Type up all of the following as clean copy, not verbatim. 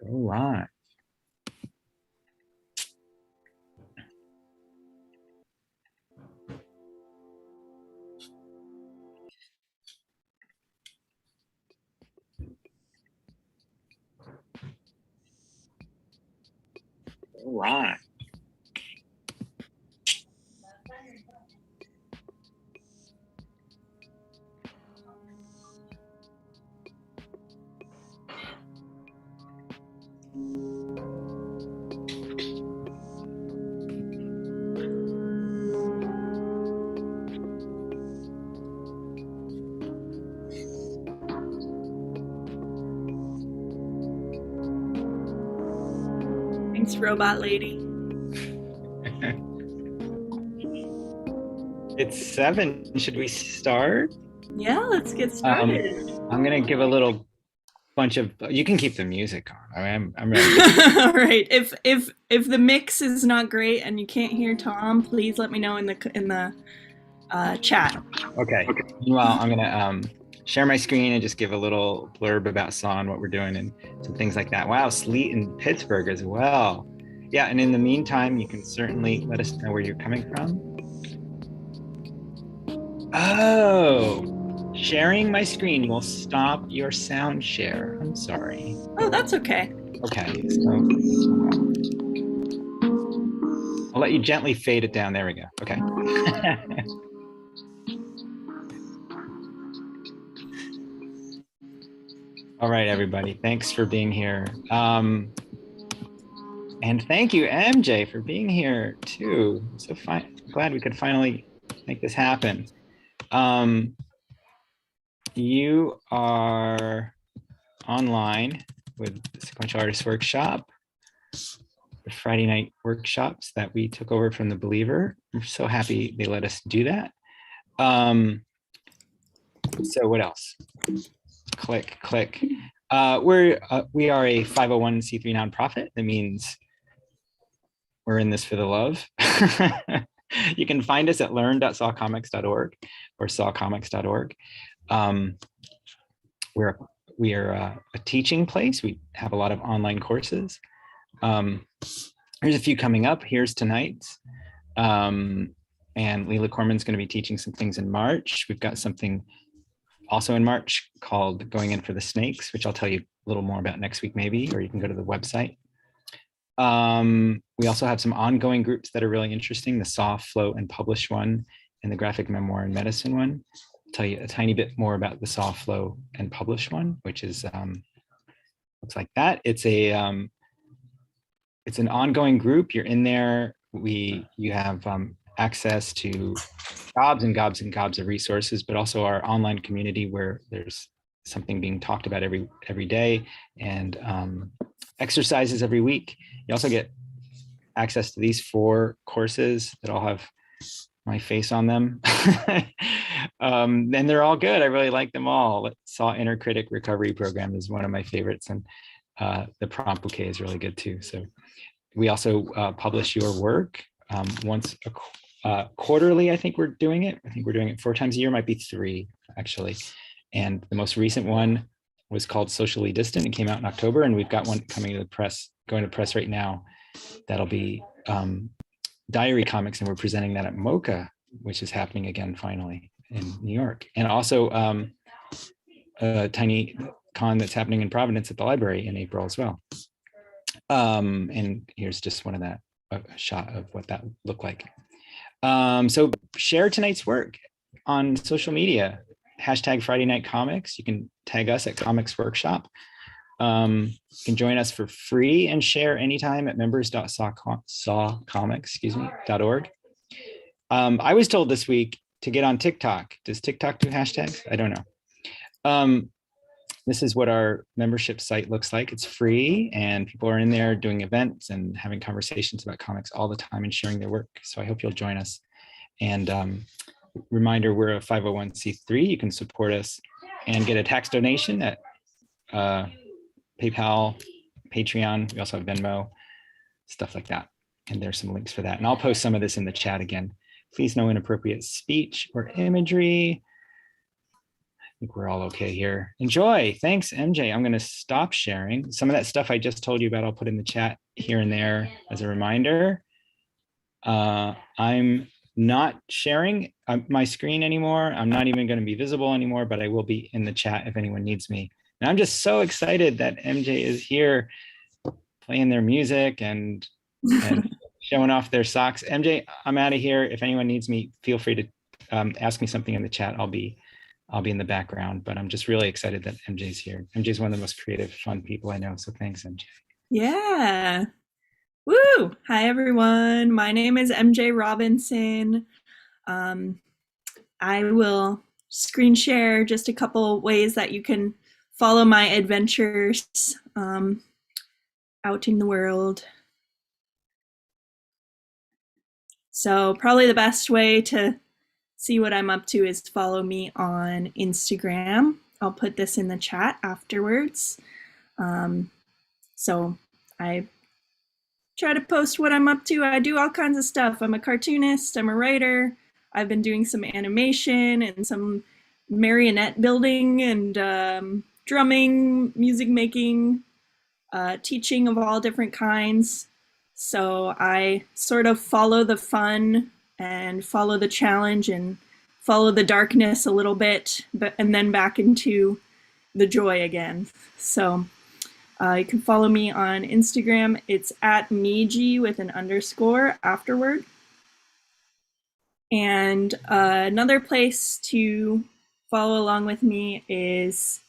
All right. All right. Thanks, robot lady. It's 7. Should we start? Yeah, let's get started. I'm gonna give a little bunch of. You can keep the music on. I'm ready. All right. If the mix is not great and you can't hear Tom, please let me know in the chat. Okay. Meanwhile, I'm gonna share my screen and just give a little blurb about Saw and what we're doing and some things like that. Wow, sleet in Pittsburgh as well. Yeah, and in the meantime, you can certainly let us know where you're coming from. Oh, sharing my screen will stop your sound share. I'm sorry. Oh, that's okay. Okay, so I'll let you gently fade it down. There we go. Okay. All right, everybody. Thanks for being here. And thank you, MJ, for being here too. So glad we could finally make this happen. You are online with the Sequential Artists Workshop, the Friday night workshops that we took over from The Believer. I'm so happy they let us do that. So what else? Click. We are a 501c3 nonprofit. That means we're in this for the love. You can find us at learn.sawcomics.org or sawcomics.org. We are a teaching place. We have a lot of online courses. Here's a few coming up. Here's tonight's. And Leila Corman's going to be teaching some things in March. We've got something also in March called Going In for the Snakes, which I'll tell you a little more about next week maybe, or you can go to the website. We also have some ongoing groups that are really interesting, the Saw, Flow, and Publish one, and the Graphic Memoir and Medicine one. I'll tell you a tiny bit more about the Saw, Flow, and Publish one, which is, looks like that. It's an ongoing group. You're in there. You have access to gobs and gobs and gobs of resources, but also our online community where there's something being talked about every day, and exercises every week. You also get access to these 4 courses that all have my face on them. And they're all good. I really like them all. Saw Inner Critic Recovery Program is one of my favorites, and the Prompt Bouquet is really good too. So we also publish your work once quarterly. I think we're doing it. I think we're doing it 4 times a year, might be 3 actually. And the most recent one was called Socially Distant. It came out in October, and we've got one coming to the press, going to press right now. That'll be diary comics, and we're presenting that at MoCA, which is happening again finally in New York. And also a tiny con that's happening in Providence at the library in April as well. And here's just one of that, a shot of what that looked like. So share tonight's work on social media. Hashtag Friday Night Comics. You can tag us at Comics Workshop. You can join us for free and share anytime at members.sawcomics.org. I was told this week to get on TikTok. Does TikTok do hashtags? I don't know. This is what our membership site looks like. It's free, and people are in there doing events and having conversations about comics all the time and sharing their work. So I hope you'll join us. And reminder, we're a 501c3. You can support us and get a tax donation at PayPal, Patreon. We also have Venmo, stuff like that. And there's some links for that. And I'll post some of this in the chat again. Please no inappropriate speech or imagery. think we're all okay here. Enjoy. Thanks, MJ. I'm going to stop sharing. Some of that stuff I just told you about, I'll put in the chat here and there as a reminder. I'm not sharing my screen anymore. I'm not even going to be visible anymore, but I will be in the chat if anyone needs me. And I'm just so excited that MJ is here playing their music and showing off their socks. MJ, I'm out of here. If anyone needs me, feel free to ask me something in the chat. I'll be in the background, but I'm just really excited that MJ's here. MJ's one of the most creative, fun people I know. So thanks, MJ. Yeah. Woo! Hi, everyone. My name is MJ Robinson. I will screen share just a couple ways that you can follow my adventures out in the world. So probably the best way to see what I'm up to is follow me on Instagram. I'll put this in the chat afterwards. So I try to post what I'm up to. I do all kinds of stuff. I'm a cartoonist, I'm a writer. I've been doing some animation and some marionette building and drumming, music making, teaching of all different kinds. So I sort of follow the fun and follow the challenge and follow the darkness a little bit, and then back into the joy again. So you can follow me on Instagram. It's at Miji with an underscore afterward. And another place to follow along with me is,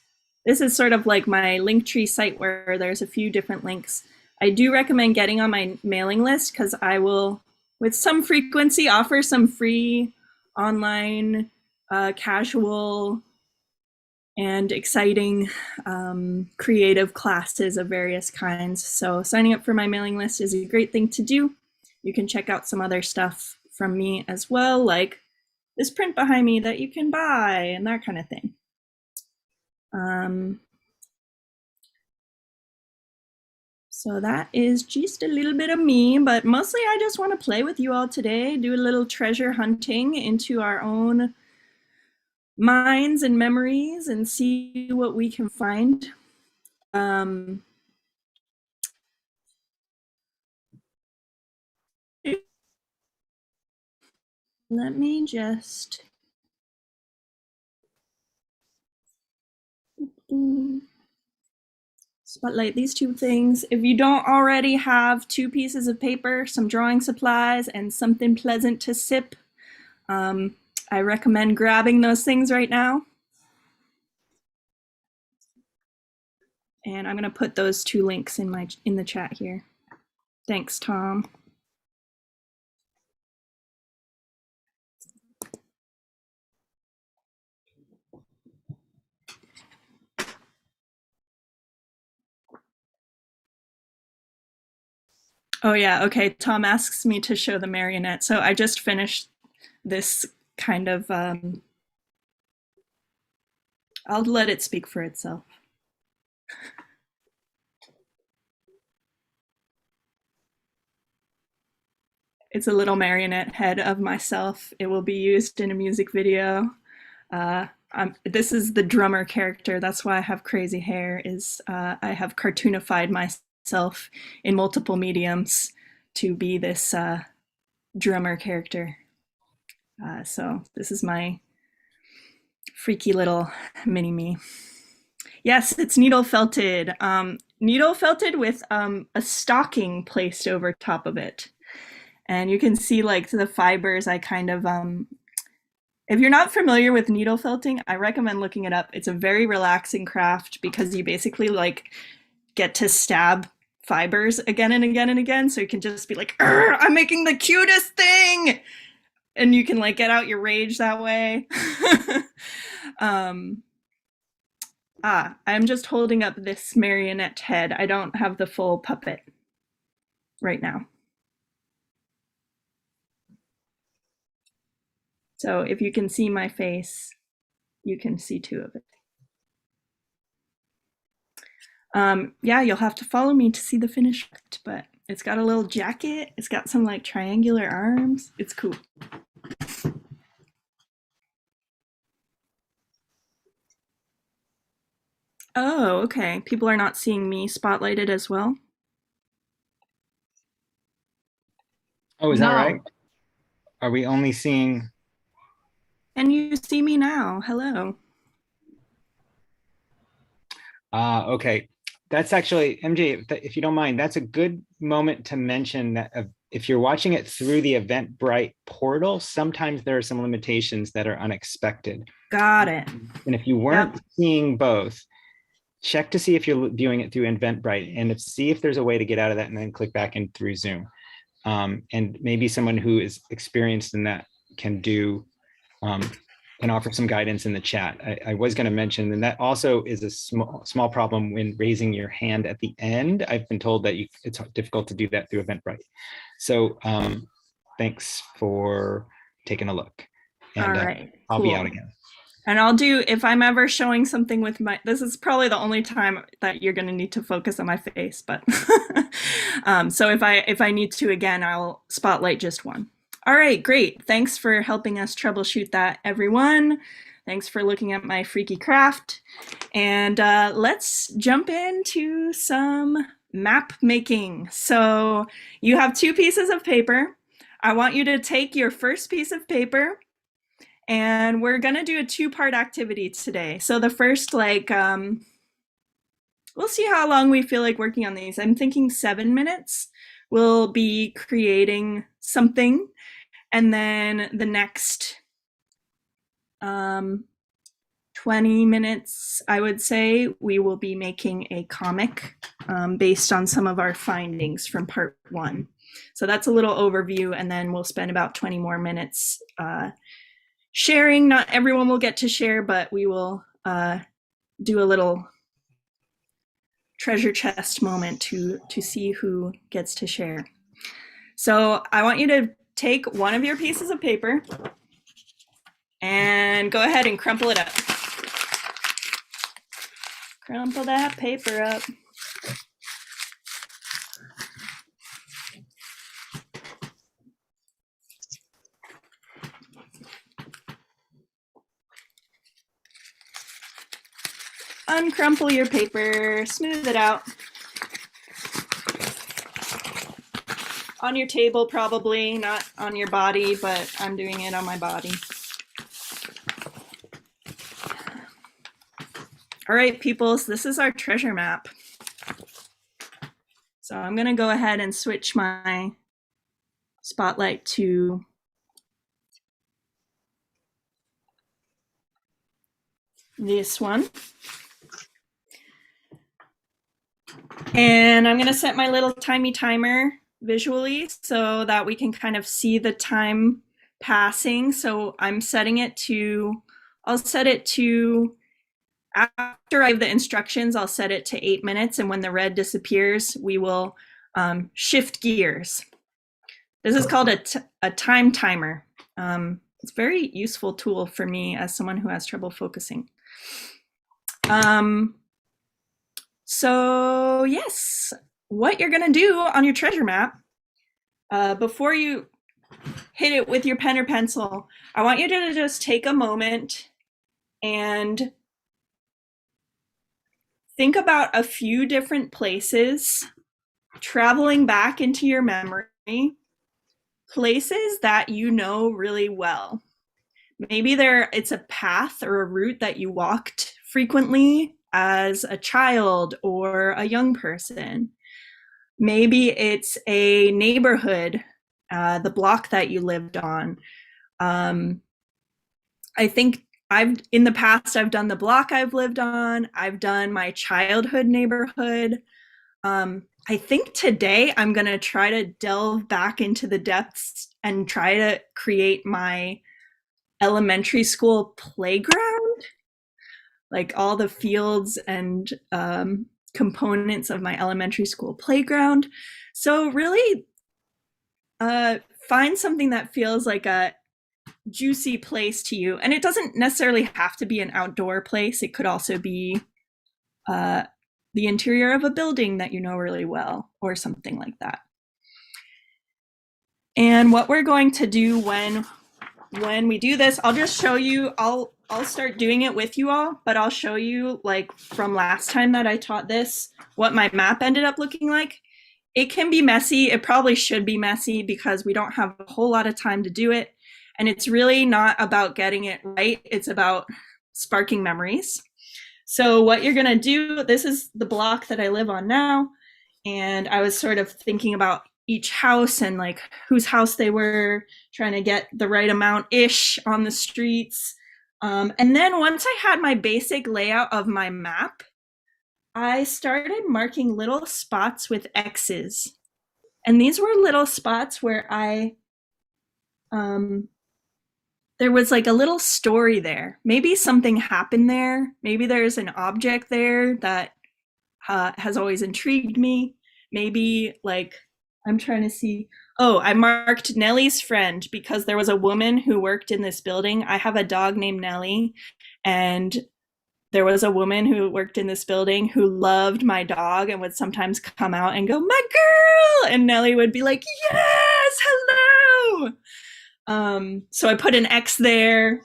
this is sort of like my Linktree site where there's a few different links. I do recommend getting on my mailing list because I will, with some frequency, offer some free online, casual, and exciting creative classes of various kinds. So signing up for my mailing list is a great thing to do. You can check out some other stuff from me as well, like this print behind me that you can buy and that kind of thing. So that is just a little bit of me, but mostly I just want to play with you all today, do a little treasure hunting into our own minds and memories and see what we can find. Let me just spotlight these two things. If you don't already have 2 pieces of paper, some drawing supplies, and something pleasant to sip, I recommend grabbing those things right now. And I'm going to put those 2 links in the chat here. Thanks, Tom. Oh yeah, okay. Tom asks me to show the marionette. So I just finished this kind of, I'll let it speak for itself. It's a little marionette head of myself. It will be used in a music video. This is the drummer character. That's why I have crazy hair, is I have cartoonified myself in multiple mediums to be this drummer character. So this is my freaky little mini-me. Yes, it's needle felted. Needle felted with a stocking placed over top of it. And you can see like the fibers I kind of, if you're not familiar with needle felting, I recommend looking it up. It's a very relaxing craft because you basically like get to stab fibers again and again and again. So you can just be like, I'm making the cutest thing. And you can like get out your rage that way. I'm just holding up this marionette head. I don't have the full puppet right now. So if you can see my face, you can see 2 of it. Yeah, you'll have to follow me to see the finished, but it's got a little jacket. It's got some like triangular arms. It's cool. Oh, okay. People are not seeing me spotlighted as well. Oh, is that right? No. Are we only seeing? And you see me now. Hello. Okay. That's actually, MJ, if you don't mind, that's a good moment to mention that if you're watching it through the Eventbrite portal, sometimes there are some limitations that are unexpected. Got it. And if you Yep. weren't seeing both, check to see if you're viewing it through Eventbrite and see if there's a way to get out of that and then click back in through Zoom. And maybe someone who is experienced in that can do can offer some guidance in the chat. I was going to mention, and that also is a small problem when raising your hand at the end. I've been told that it's difficult to do that through Eventbrite. So thanks for taking a look. All And right. I'll be out Cool. again. And I'll do, if I'm ever showing something with my, this is probably the only time that you're going to need to focus on my face, but so if I need to again, I'll spotlight just one. All right, great. Thanks for helping us troubleshoot that, everyone. Thanks for looking at my freaky craft. And let's jump into some map making. So you have two pieces of paper. I want you to take your first piece of paper, and we're gonna do a two-part activity today. So the first, we'll see how long we feel like working on these. I'm thinking 7 minutes. We'll be creating something, and then the next 20 minutes, I would say, we will be making a comic based on some of our findings from part 1. So that's a little overview, and then we'll spend about 20 more minutes sharing. Not everyone will get to share, but we will do a little treasure chest moment to see who gets to share. So I want you to take one of your pieces of paper and go ahead and crumple it up. Crumple that paper up. Uncrumple your paper, smooth it out. On your table, probably, not on your body, but I'm doing it on my body. All right, peoples, this is our treasure map. So I'm gonna go ahead and switch my spotlight to this one. And I'm gonna set my little timey timer visually so that we can kind of see the time passing. So I'm setting it to, I'll set it to, after I have the instructions, I'll set it to 8 minutes. And when the red disappears, we will shift gears. This is called a time timer. It's a very useful tool for me as someone who has trouble focusing. So yes, what you're gonna do on your treasure map, before you hit it with your pen or pencil, I want you to just take a moment and think about a few different places, traveling back into your memory, places that you know really well. Maybe it's a path or a route that you walked frequently as a child or a young person. Maybe it's a neighborhood, the block that you lived on. I think in the past, I've done the block I've lived on. I've done my childhood neighborhood. I think today I'm gonna try to delve back into the depths and try to create my elementary school playground, like all the fields and components of my elementary school playground. So really find something that feels like a juicy place to you. And it doesn't necessarily have to be an outdoor place. It could also be the interior of a building that you know really well or something like that. And what we're going to do when when we do this, I'll just show you, I'll start doing it with you all, but I'll show you like from last time that I taught this, what my map ended up looking like. It can be messy. It probably should be messy because we don't have a whole lot of time to do it. And it's really not about getting it right. It's about sparking memories. So what you're gonna do, this is the block that I live on now. And I was sort of thinking about each house and like whose house they were, trying to get the right amount ish on the streets. And then once I had my basic layout of my map, I started marking little spots with X's. And these were little spots where there was like a little story there. Maybe something happened there. Maybe there's an object there that has always intrigued me. Maybe like I'm trying to see. Oh, I marked Nellie's friend because there was a woman who worked in this building. I have a dog named Nellie, and there was a woman who worked in this building who loved my dog and would sometimes come out and go, "My girl," and Nellie would be like, "Yes, hello." So I put an X there.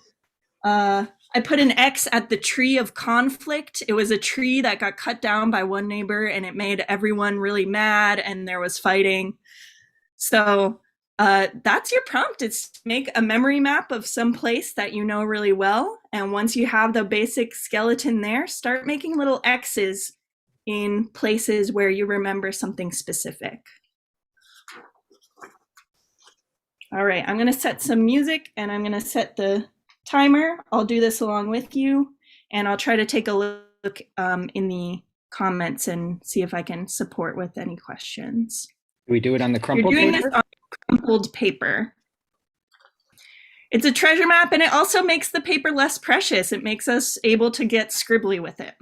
I put an X at the tree of conflict. It was a tree that got cut down by one neighbor and it made everyone really mad and there was fighting. So that's your prompt. It's to make a memory map of some place that you know really well. And once you have the basic skeleton there, start making little X's in places where you remember something specific. All right, I'm gonna set some music and I'm gonna set the timer. I'll do this along with you and I'll try to take a look in the comments and see if I can support with any questions. Do we do it on the crumpled You're doing paper? this on crumpled paper. It's a treasure map and it also makes the paper less precious. It makes us able to get scribbly with it.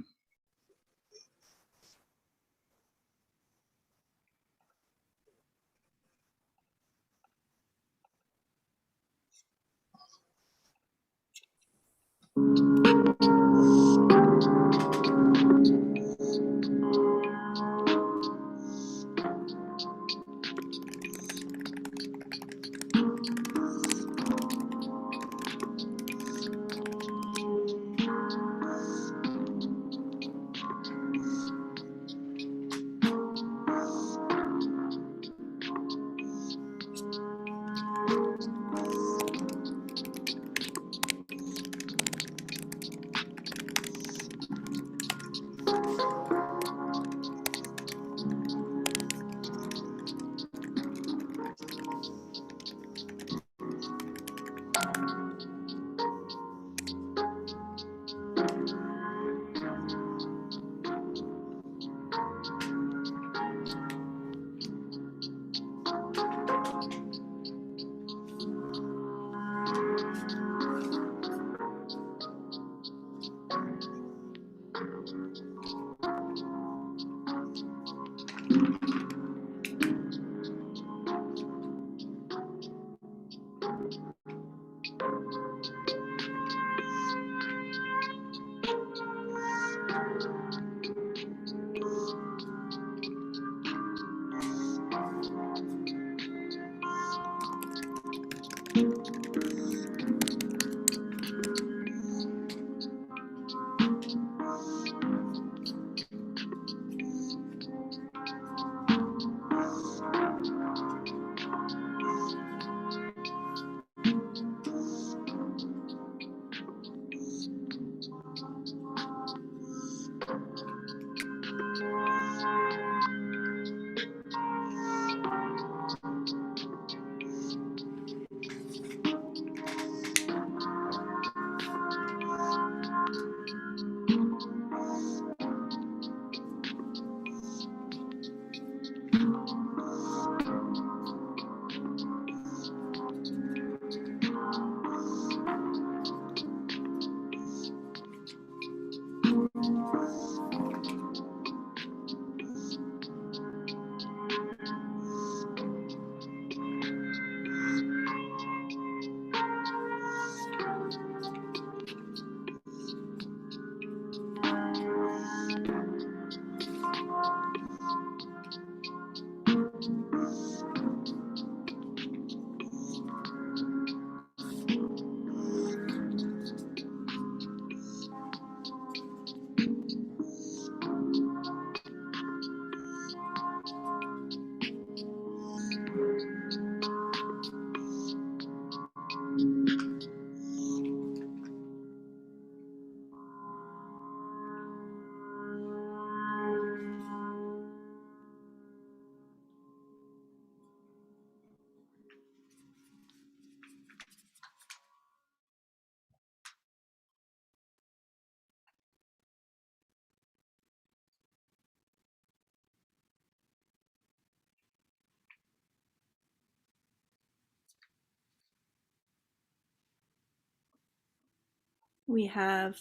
We have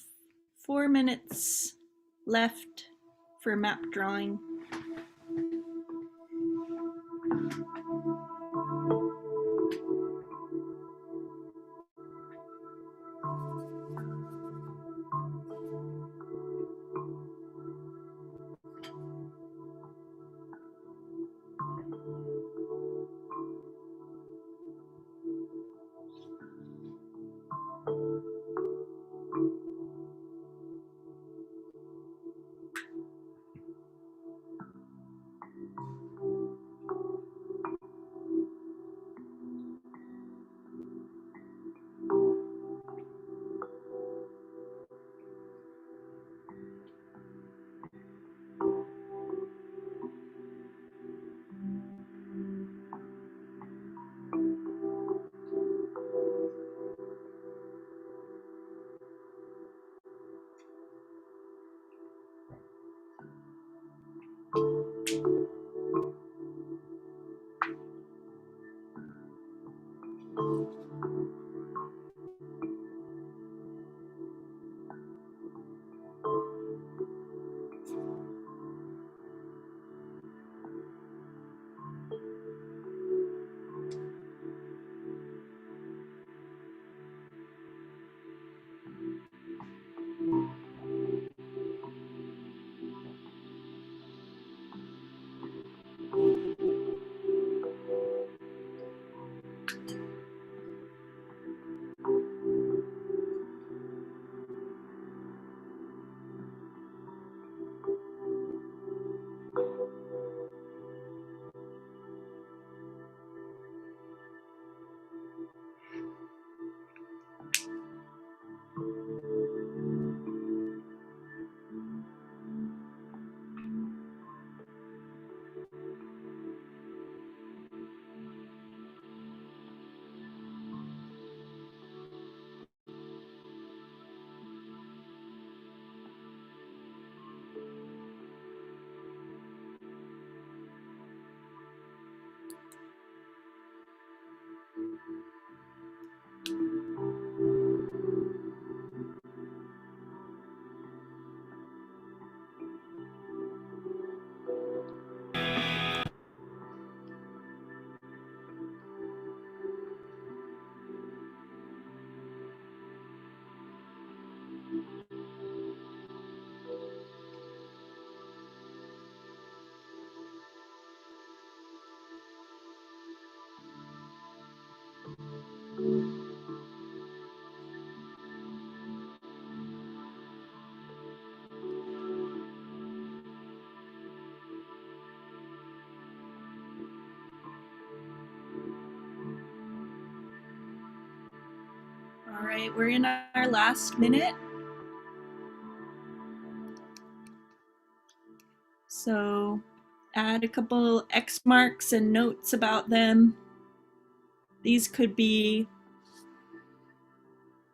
4 minutes left for map drawing. All right, we're in our last minute. So add a couple X marks and notes about them. These could be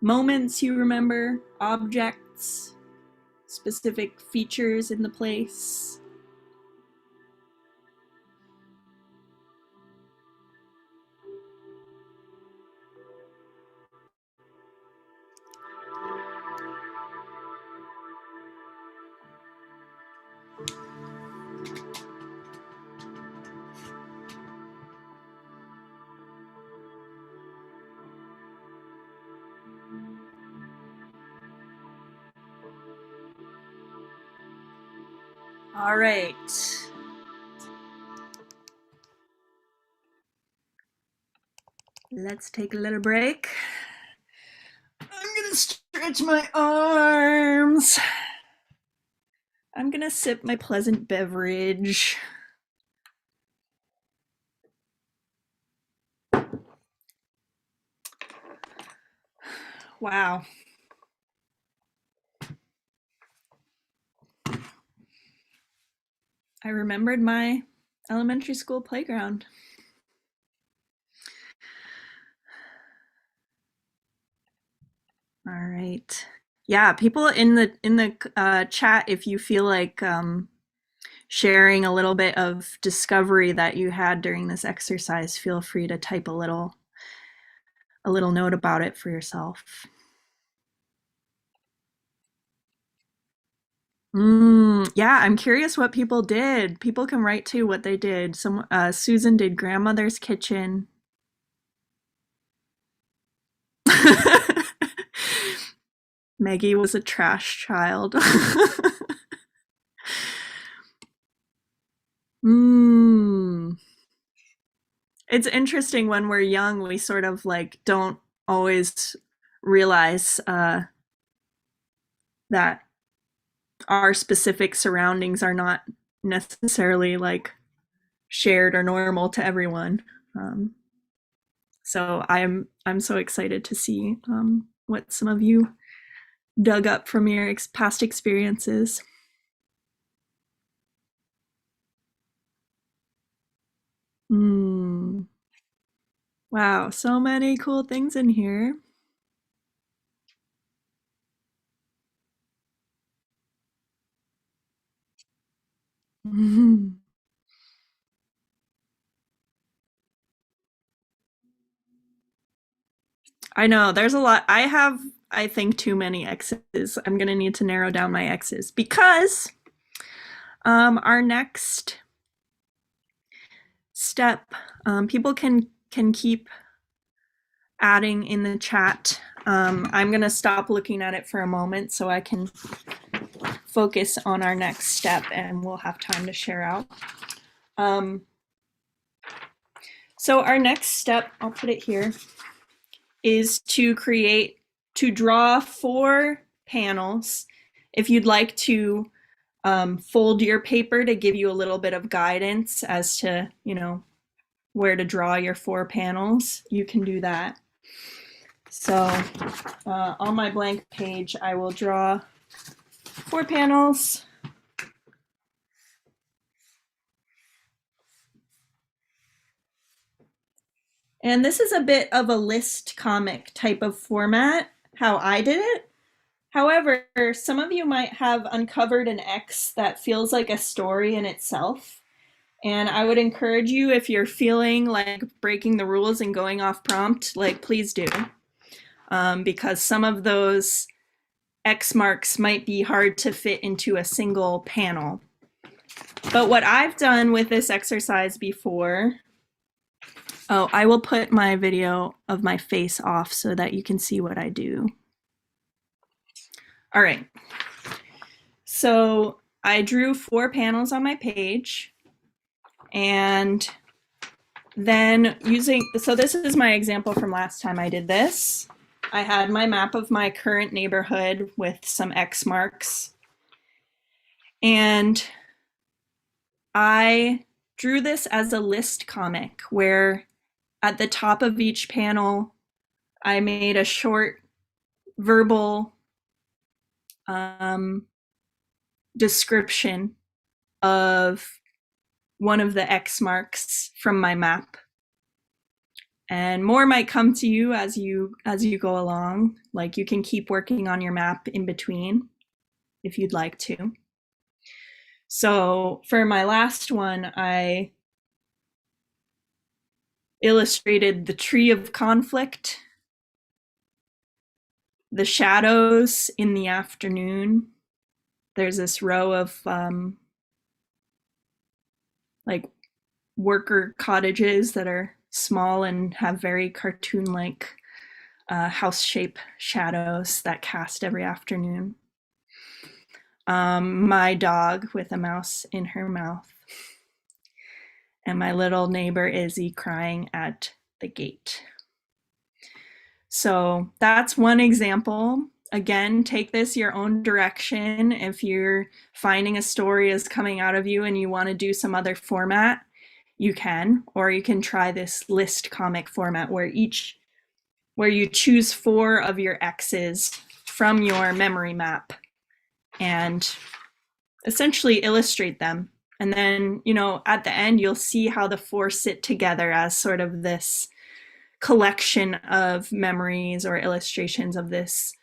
moments you remember, objects, specific features in the place. All right. Let's take a little break. I'm gonna stretch my arms. I'm gonna sip my pleasant beverage. Wow. I remembered my elementary school playground. All right. Yeah, people in the chat, if you feel like sharing a little bit of discovery that you had during this exercise, feel free to type a little note about it for yourself. Yeah, I'm curious what people did. People can write too what they did. Susan did grandmother's kitchen. Maggie was a trash child. mm. It's interesting when we're young, we sort of like don't always realize that our specific surroundings are not necessarily like shared or normal to everyone. Um, so I'm so excited to see what some of you dug up from your past experiences. Mm. Wow, so many cool things in here. I know there's a lot. I have, I think, too many X's. I'm gonna need to narrow down my X's because our next step, people can keep adding in the chat. I'm gonna stop looking at it for a moment so I can focus on our next step, and we'll have time to share out. So our next step, I'll put it here, is to draw 4 panels. If you'd like to fold your paper to give you a little bit of guidance as to, where to draw your 4 panels, you can do that. So on my blank page, I will draw 4 panels. And this is a bit of a list comic type of format, how I did it. However, some of you might have uncovered an X that feels like a story in itself. And I would encourage you, if you're feeling like breaking the rules and going off prompt, like please do. Because some of those X marks might be hard to fit into a single panel. But what I've done with this exercise before, I will put my video of my face off so that you can see what I do. All right. So I drew 4 panels on my page. And then so this is my example from last time I did this. I had my map of my current neighborhood with some X marks. And I drew this as a list comic where at the top of each panel, I made a short verbal description of one of the X marks from my map. And more might come to you as you go along. Like you can keep working on your map in between if you'd like to. So for my last one, I illustrated the tree of conflict, the shadows in the afternoon. There's this row of like worker cottages that are small and have very cartoon-like house shape shadows that cast every afternoon. My dog with a mouse in her mouth, and my little neighbor Izzy crying at the gate. So that's one example. Again, take this your own direction. If you're finding a story is coming out of you and you want to do some other format, you can, or you can try this list comic format where you choose 4 of your X's from your memory map and essentially illustrate them. And then, at the end, you'll see how the 4 sit together as sort of this collection of memories or illustrations of this,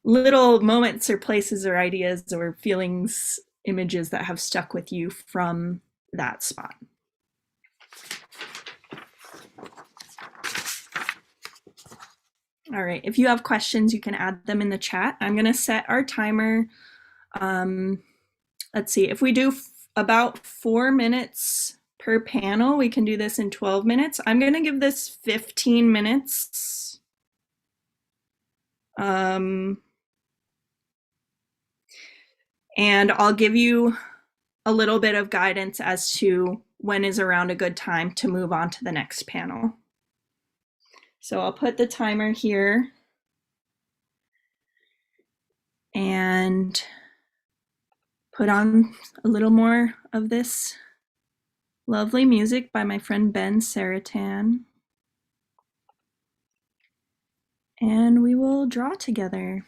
little moments or places or ideas or feelings, images that have stuck with you from that spot. All right, if you have questions, you can add them in the chat. I'm going to set our timer. Let's see, if we do about 4 minutes per panel, we can do this in 12 minutes. I'm going to give this 15 minutes. And I'll give you a little bit of guidance as to when is around a good time to move on to the next panel. So I'll put the timer here and put on a little more of this lovely music by my friend Ben Saratan. And we will draw together.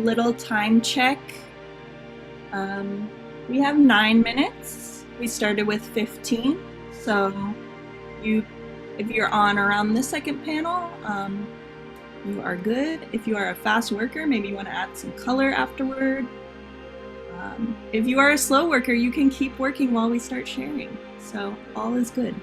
little time check. We have 9 minutes. We started with 15. So if you're on around the second panel, you are good. If you are a fast worker, maybe you want to add some color afterward. If you are a slow worker, you can keep working while we start sharing. So all is good.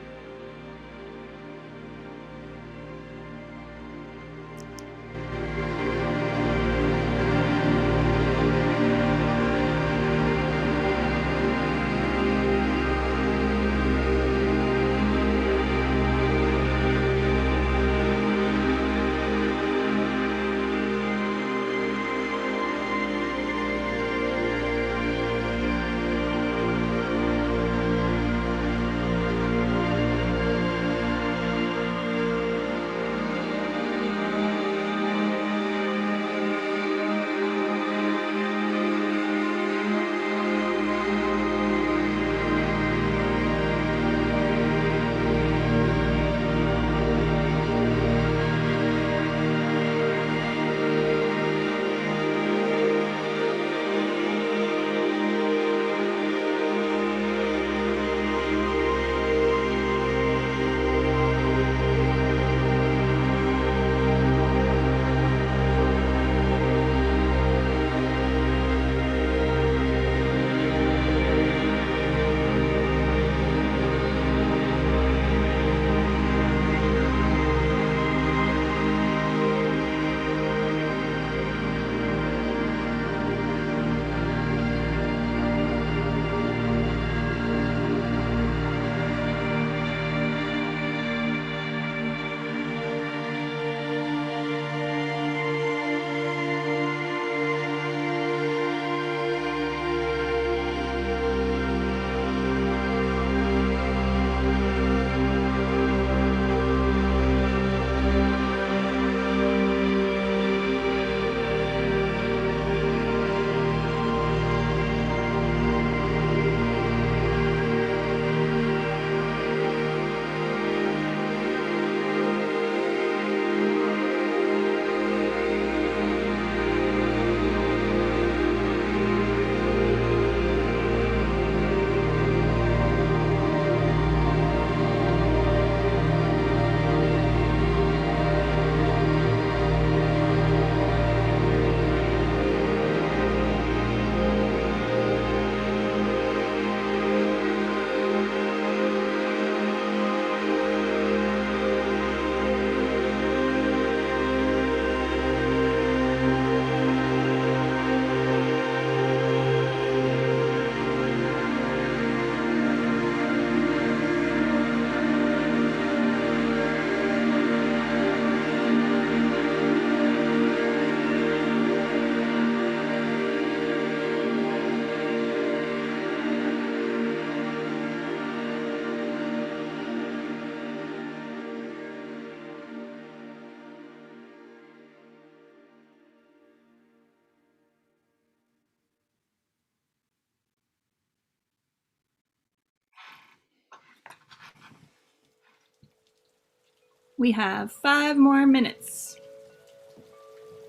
We have 5 more minutes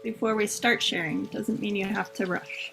before we start sharing. Doesn't mean you have to rush.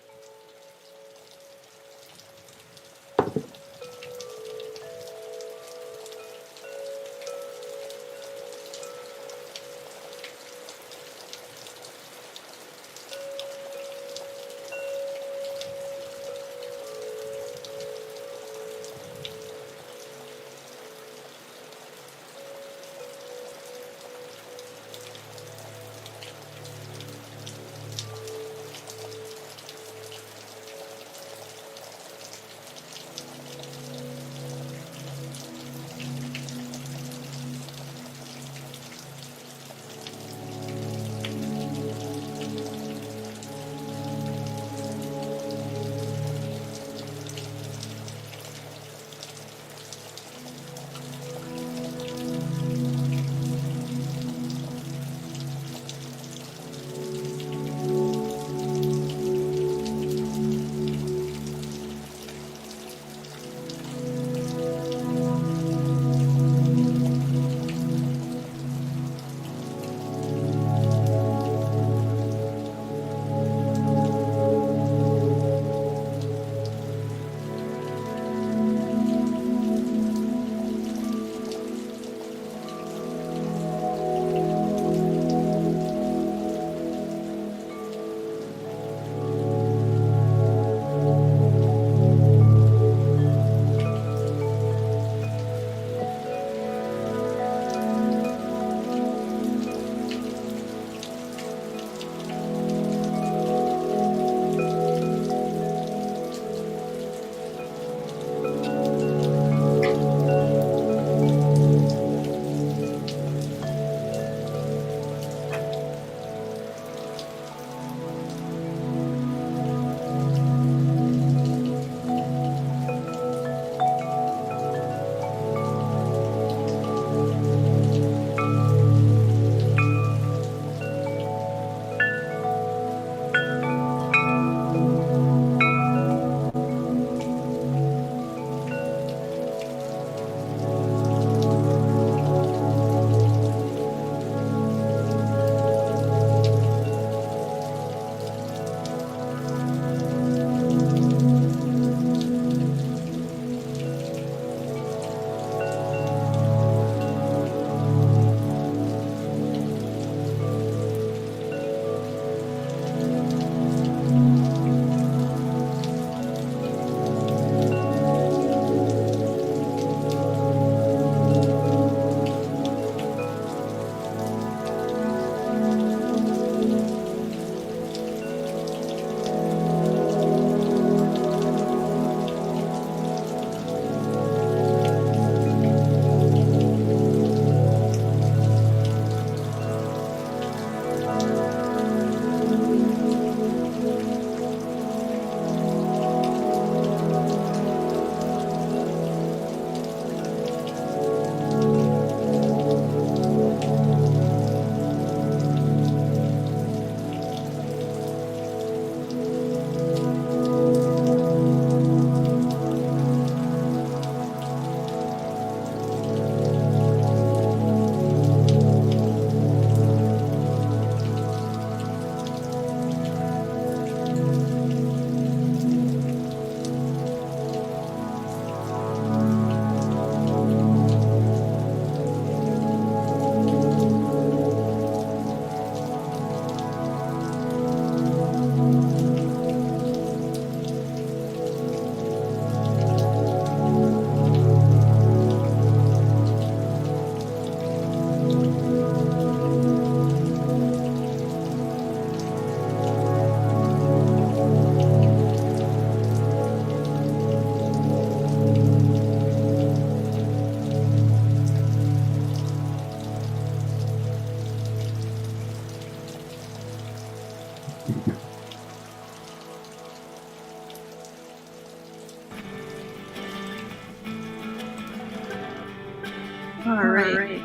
All right.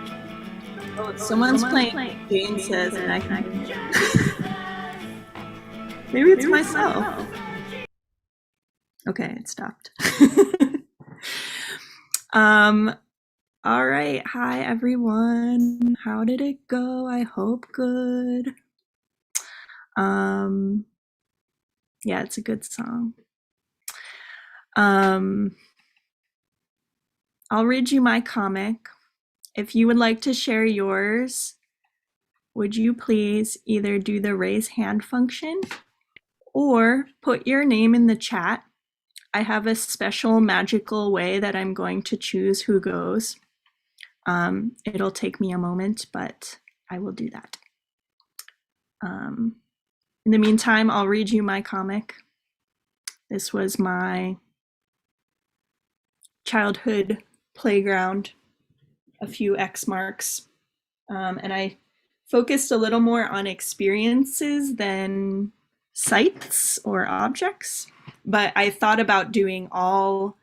Oh, someone's playing Jane Says, and I can. Maybe it's myself. Okay, it stopped. All right. Hi, everyone. How did it go? I hope good. Yeah, it's a good song. I'll read you my comic. If you would like to share yours, would you please either do the raise hand function or put your name in the chat? I have a special magical way that I'm going to choose who goes. It'll take me a moment, but I will do that. In the meantime, I'll read you my comic. This was my childhood playground, a few X marks, and I focused a little more on experiences than sights or objects, but I thought about doing all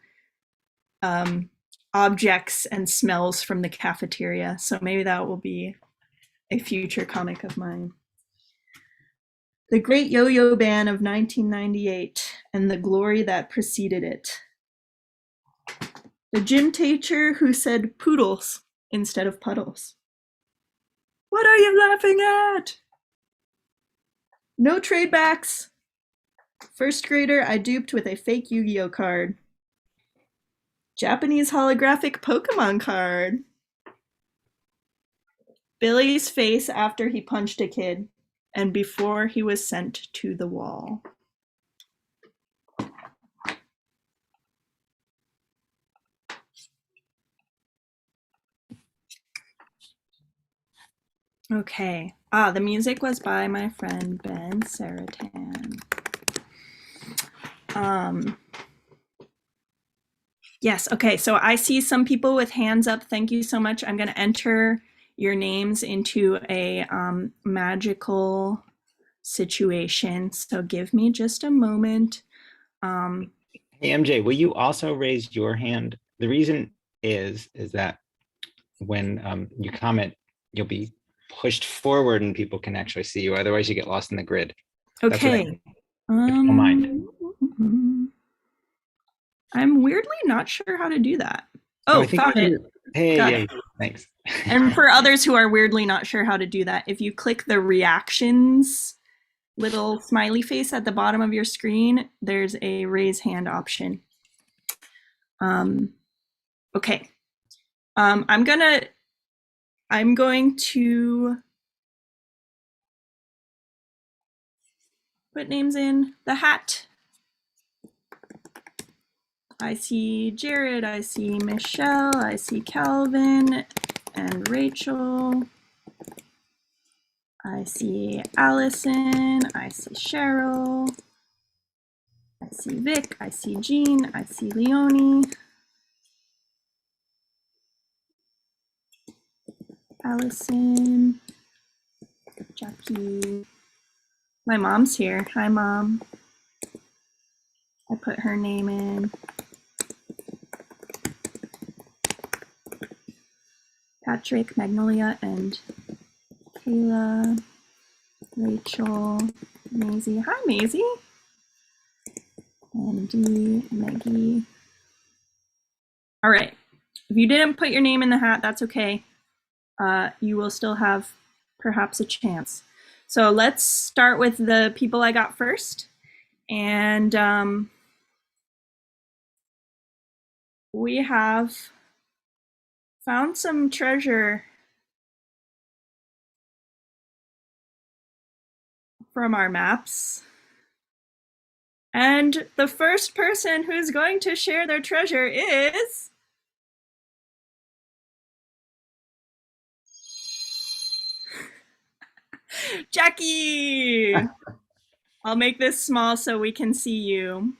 objects and smells from the cafeteria, so maybe that will be a future comic of mine. The Great Yo-Yo Ban of 1998 and the glory that preceded it. The gym teacher who said poodles instead of puddles. What are you laughing at? No trade backs. First grader I duped with a fake Yu-Gi-Oh card. Japanese holographic Pokemon card. Billy's face after he punched a kid and before he was sent to the wall. Okay. The music was by my friend Ben Saratan. Yes, okay, so I see some people with hands up. Thank you so much. I'm going to enter your names into a magical situation. So give me just a moment. Hey, MJ, will you also raise your hand? The reason is that when you comment, you'll be pushed forward and people can actually see you. Otherwise, you get lost in the grid. Okay. If you don't mind. I'm weirdly not sure how to do that. Oh, I found it. Hey, yeah, thanks. And for others who are weirdly not sure how to do that, if you click the reactions little smiley face at the bottom of your screen, there's a raise hand option. Okay. I'm going to put names in the hat. I see Jared, I see Michelle, I see Calvin and Rachel. I see Allison, I see Cheryl, I see Vic, I see Jean, I see Leonie, Allison, Jackie. My mom's here. Hi, Mom. I put her name in. Patrick, Magnolia, and Kayla, Rachel, Maisie. Hi, Maisie. Andy, Maggie. All right. If you didn't put your name in the hat, that's okay. You will still have perhaps a chance. So let's start with the people I got first. And we have found some treasure from our maps. And the first person who's going to share their treasure is Jackie. I'll make this small so we can see you.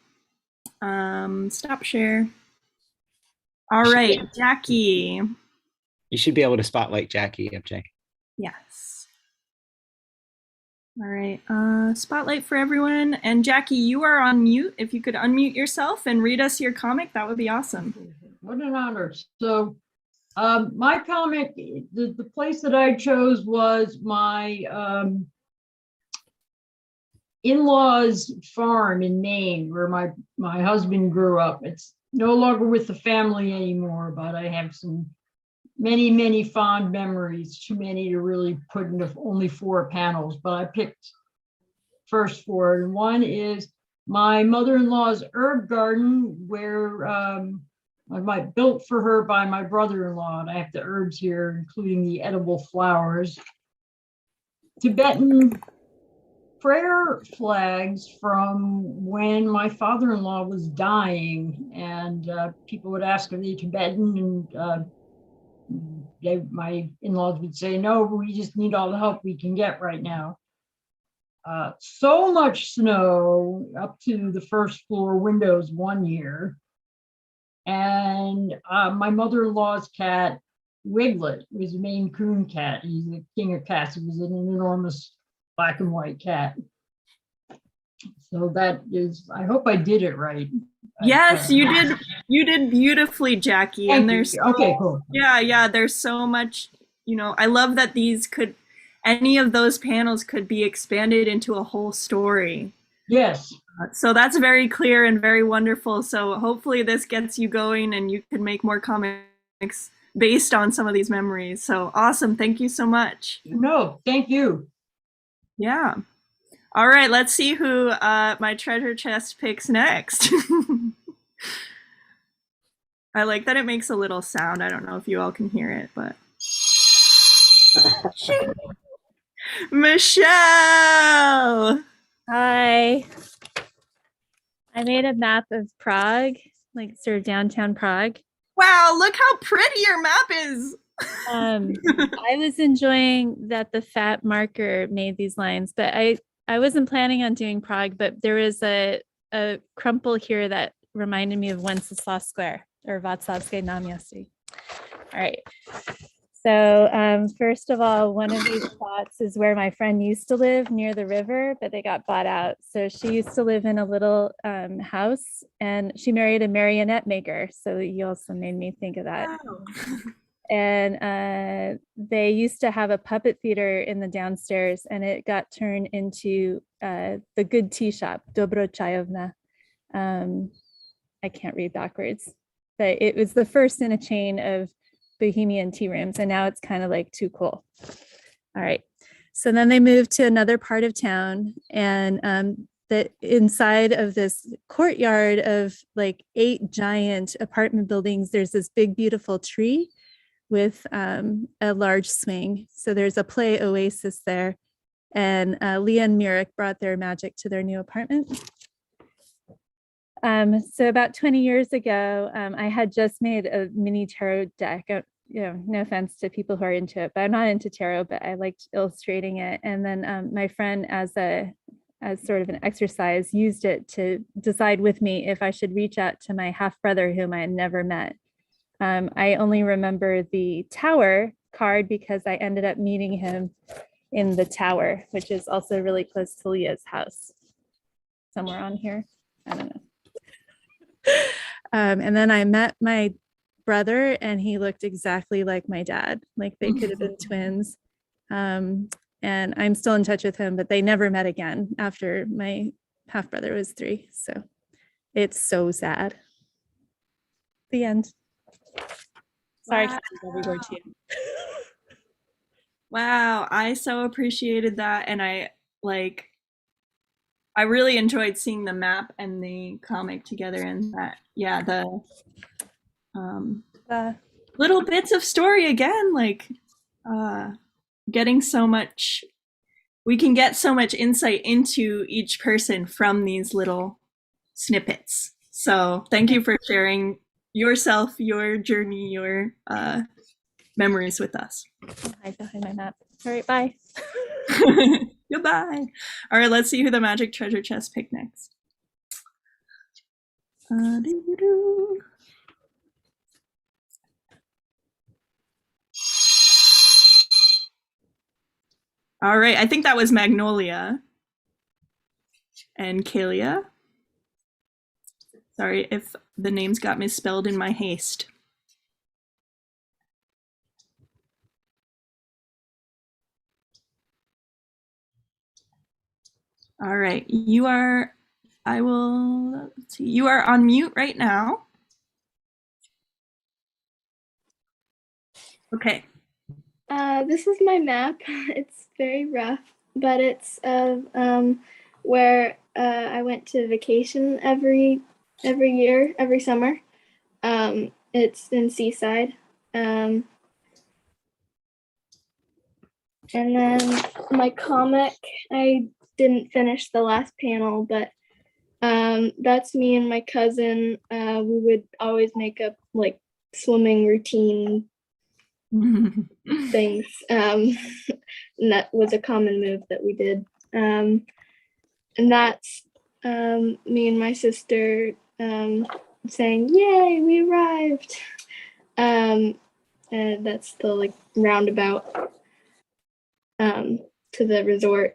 Stop share. All right, Jackie. You should be able to spotlight Jackie, MJ. Yes. All right, spotlight for everyone. And Jackie, you are on mute. If you could unmute yourself and read us your comic, that would be awesome. What an honor. So My comic, the place that I chose was my in-laws farm in Maine, where my husband grew up. It's no longer with the family anymore, but I have some many fond memories, too many to really put into only 4 panels, but I picked first 4. And one is my mother-in-law's herb garden, where I built for her by my brother-in-law, and I have the herbs here, including the edible flowers. Tibetan prayer flags from when my father-in-law was dying, and people would ask, are they Tibetan? And my in-laws would say, no, we just need all the help we can get right now. So much snow up to the first floor windows one year. And my mother-in-law's cat, Wiglet, was a Maine Coon cat. He's the king of cats. He was an enormous black and white cat. So that is, I hope I did it right. Yes, you did. You did beautifully, Jackie. And there's okay, cool. Yeah, there's so much, I love that any of those panels could be expanded into a whole story. Yes. So that's very clear and very wonderful. So hopefully this gets you going and you can make more comics based on some of these memories. So awesome. Thank you so much. No, thank you. Yeah. All right, let's see who my treasure chest picks next. I like that it makes a little sound. I don't know if you all can hear it, but. Michelle! Hi. I made a map of Prague, like sort of downtown Prague. Wow, look how pretty your map is! I was enjoying that the fat marker made these lines, but I wasn't planning on doing Prague, but there was a crumple here that reminded me of Wenceslas Square or Václavské náměstí. All right. So first of all, one of these spots is where my friend used to live near the river, but they got bought out. So she used to live in a little house, and she married a marionette maker. So you also made me think of that. Wow. And they used to have a puppet theater in the downstairs, and it got turned into the good tea shop, Dobro Chayovna. I can't read backwards, but it was the first in a chain of bohemian tea rooms, and now it's kind of like too cool. All right, so then they moved to another part of town, and the inside of this courtyard of like 8 giant apartment buildings, there's this big beautiful tree with a large swing. So there's a play oasis there, and Leah and Mirek brought their magic to their new apartment. So about 20 years ago, I had just made a mini tarot deck. No offense to people who are into it, but I'm not into tarot, but I liked illustrating it. And then my friend, as sort of an exercise, used it to decide with me if I should reach out to my half brother, whom I had never met. I only remember the tower card because I ended up meeting him in the tower, which is also really close to Leah's house, somewhere on here. I don't know. And then I met my brother, and he looked exactly like my dad. Like they could have been twins. And I'm still in touch with him, but they never met again after my half brother was 3. So it's so sad. The end. Sorry, Wow. every word to you. Wow, I so appreciated that, and I really enjoyed seeing the map and the comic together, and that, yeah, the little bits of story again, getting so much, we can get so much insight into each person from these little snippets. So thank you for sharing yourself, your journey, your memories with us. Hide behind my map. All right, bye. Goodbye. All right, let's see who the magic treasure chest picked next. All right, I think that was Magnolia and Kalia. Sorry if the names got misspelled in my haste. All right, I will, let's see, you are on mute right now. Okay. This is my map. It's very rough, but it's of where I went to vacation every year, every summer. It's in Seaside. And then my comic, I didn't finish the last panel, but that's me and my cousin. We would always make up like swimming routine things. And that was a common move that we did. And that's me and my sister saying, "Yay, we arrived!" And that's the like roundabout to the resort.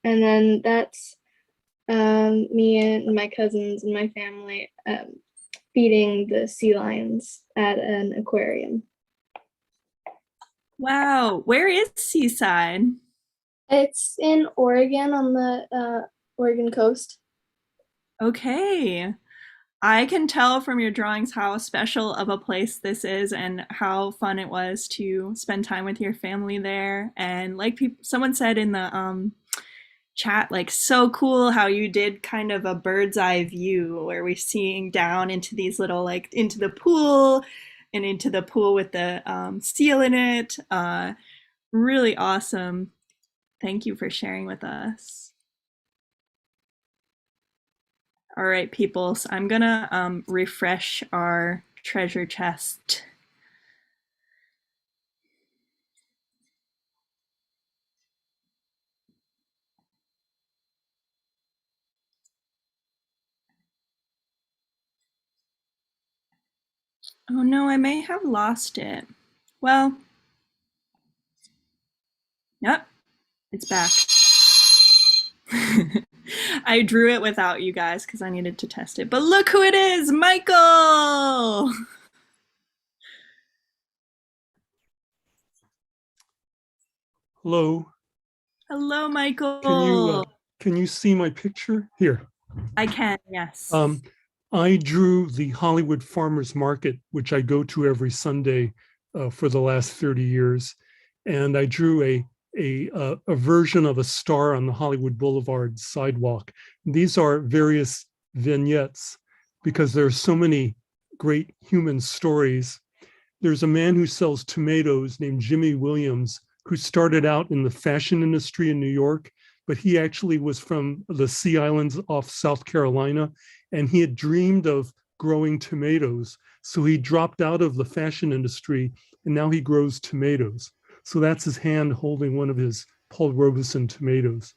And then that's me and my cousins and my family feeding the sea lions at an aquarium. Wow, where is Seaside? It's in Oregon on the Oregon coast. Okay. I can tell from your drawings how special of a place this is and how fun it was to spend time with your family there. And like someone said in the chat, like so cool how you did kind of a bird's eye view where we're seeing down into these little like into the pool and into the pool with the seal in it. Really awesome. Thank you for sharing with us. All right, people, so I'm gonna refresh our treasure chest. Oh no, I may have lost it. Well, yep, it's back. I drew it without you guys because I needed to test it. But look who it is, Michael! Hello. Hello, Michael. Can you see my picture here? I can, yes. I drew the Hollywood Farmers Market, which I go to every Sunday for the last 30 years, and I drew a version of a star on the Hollywood Boulevard sidewalk. These are various vignettes because there are so many great human stories. There's a man who sells tomatoes named Jimmy Williams, who started out in the fashion industry in New York, but he actually was from the Sea Islands off South Carolina, and he had dreamed of growing tomatoes. So he dropped out of the fashion industry, and now he grows tomatoes. So that's his hand holding one of his Paul Robeson tomatoes.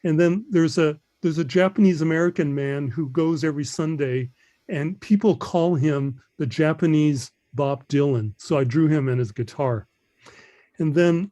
And then there's a Japanese American man who goes every Sunday, and people call him the Japanese Bob Dylan. So I drew him and his guitar. And then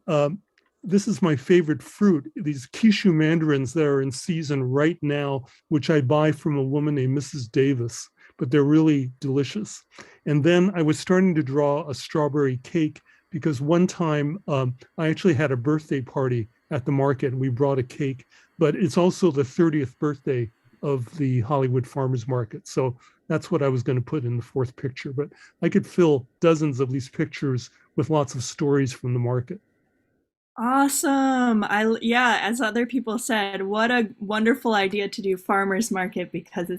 this is my favorite fruit, these Kishu mandarins that are in season right now, which I buy from a woman named Mrs. Davis, but they're really delicious. And then I was starting to draw a strawberry cake because one time I actually had a birthday party at the market and we brought a cake, but it's also the 30th birthday of the Hollywood Farmers Market. So that's what I was going to put in the fourth picture, but I could fill dozens of these pictures with lots of stories from the market. Awesome. Yeah, as other people said, what a wonderful idea to do farmers market because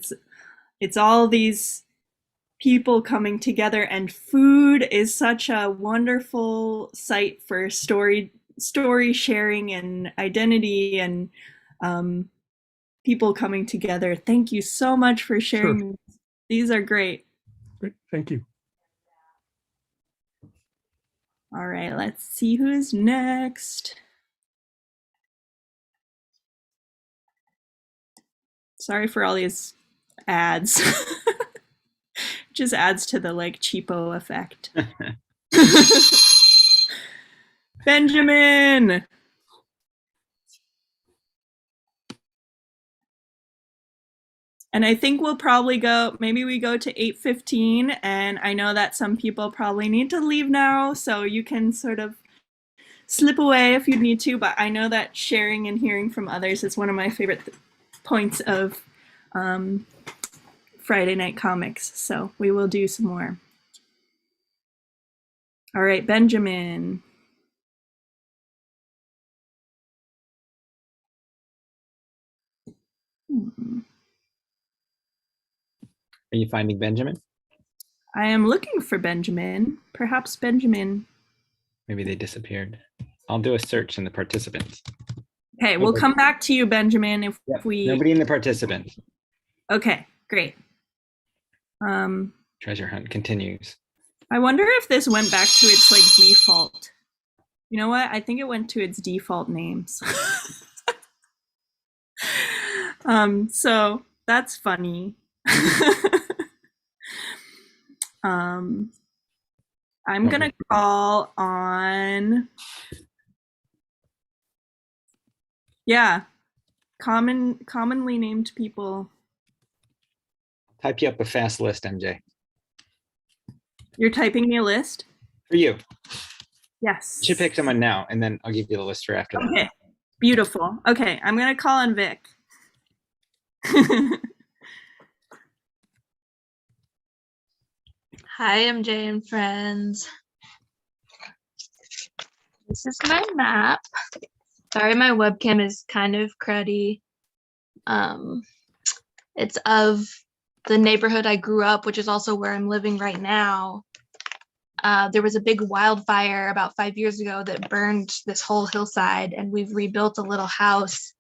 it's all these people coming together and food is such a wonderful site for story sharing and identity and people coming together. Thank you so much for sharing. Sure. These are great. Great. Thank you. All right, let's see who's next. Sorry for all these ads. Just adds to the like cheapo effect. Benjamin. And I think we'll probably maybe we go to 8:15, and I know that some people probably need to leave now, so you can sort of slip away if you need to, but I know that sharing and hearing from others is one of my favorite points of Friday Night Comics. So we will do some more. All right, Benjamin. Are you finding Benjamin? I am looking for Benjamin. Perhaps Benjamin. Maybe they disappeared. I'll do a search in the participants. Okay, we'll come back to you, Benjamin, if Yep. we... Nobody in the participants. Okay, great. Treasure hunt continues. I wonder if this went back to its like default. You know what? I think it went to its default names. So that's funny. I'm gonna call on, yeah, commonly named people. Type you up a fast list, MJ. You're typing me a list? For you. Yes. You should pick someone now, and then I'll give you the list for after that. Okay, beautiful. Okay, I'm gonna call on Vic. Hi, MJ and friends. This is my map. Sorry, my webcam is kind of cruddy. It's of the neighborhood I grew up, which is also where I'm living right now. There was a big wildfire about 5 years ago that burned this whole hillside, and we've rebuilt a little house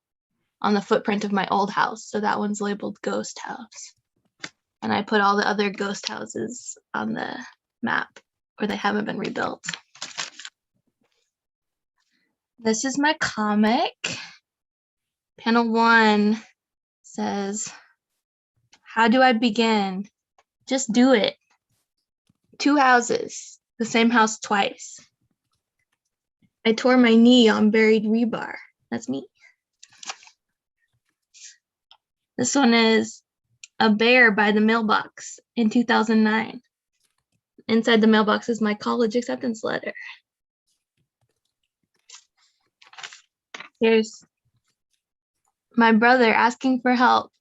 on the footprint of my old house. So that one's labeled Ghost House. And I put all the other ghost houses on the map where they haven't been rebuilt. This is my comic. Panel 1 says, "How do I begin? Just do it. 2 houses, the same house twice. I tore my knee on buried rebar." That's me. This one is a bear by the mailbox in 2009. Inside the mailbox is my college acceptance letter. Here's my brother asking for help,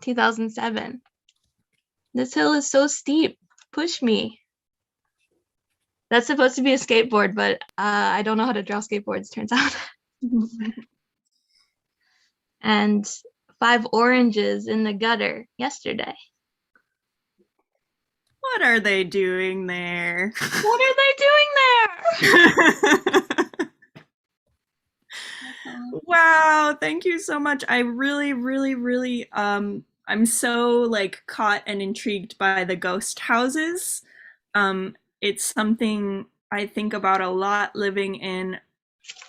2007. "This hill is so steep, push me." That's supposed to be a skateboard, but I don't know how to draw skateboards, turns out. And 5 oranges in the gutter yesterday. What are they doing there? What are they doing there? Wow, thank you so much. I really, I'm so like caught and intrigued by the ghost houses. It's something I think about a lot living in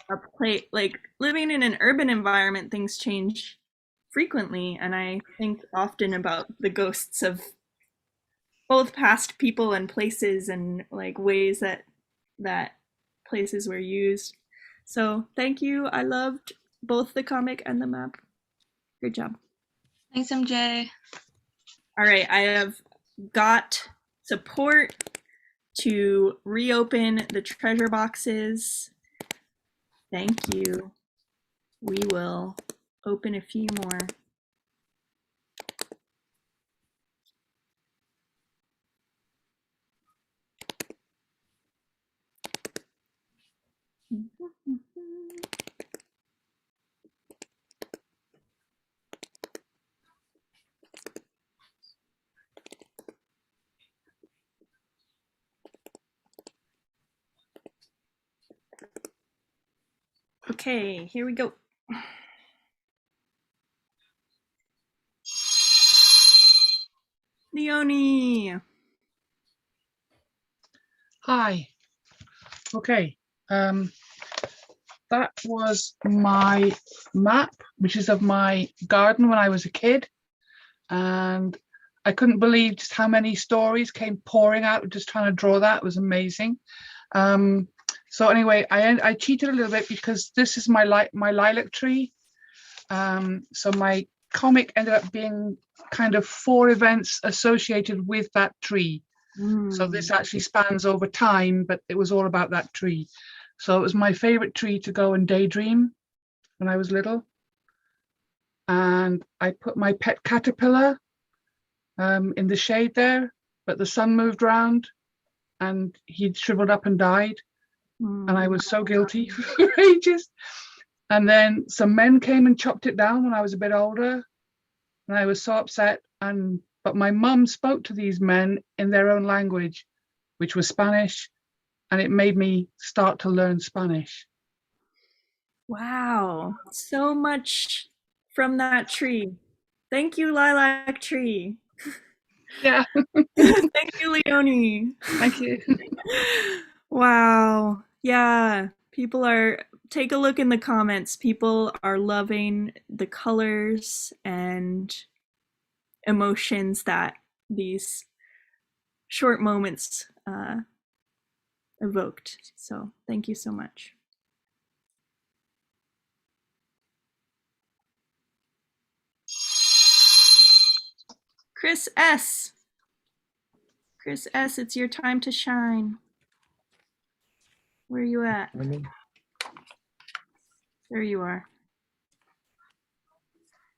a place, like living in an urban environment, things change frequently. And I think often about the ghosts of both past people and places and like ways that places were used. So thank you. I loved both the comic and the map. Good job. Thanks, MJ. All right, I have got support to reopen the treasure boxes. Thank you. We will open a few more. Okay, here we go. Leonie. Hi. Okay. That was my map, which is of my garden when I was a kid. And I couldn't believe just how many stories came pouring out just trying to draw that. It was amazing. So anyway, I cheated a little bit because this is my lilac tree. So my comic ended up being kind of 4 events associated with that tree. So this actually spans over time, but it was all about that tree. So it was my favorite tree to go and daydream when I was little. And I put my pet caterpillar in the shade there, but the sun moved around and he shriveled up and died. And I was so guilty for ages. And then some men came and chopped it down when I was a bit older. And I was so upset. But my mum spoke to these men in their own language, which was Spanish. And it made me start to learn Spanish. Wow, so much from that tree. Thank you, lilac tree. Yeah. Thank you, Leonie. Thank you. Wow. Yeah. Take a look in the comments. People are loving the colors and emotions that these short moments evoked. So thank you so much. Chris S. Chris S., it's your time to shine. Where are you at? There you are.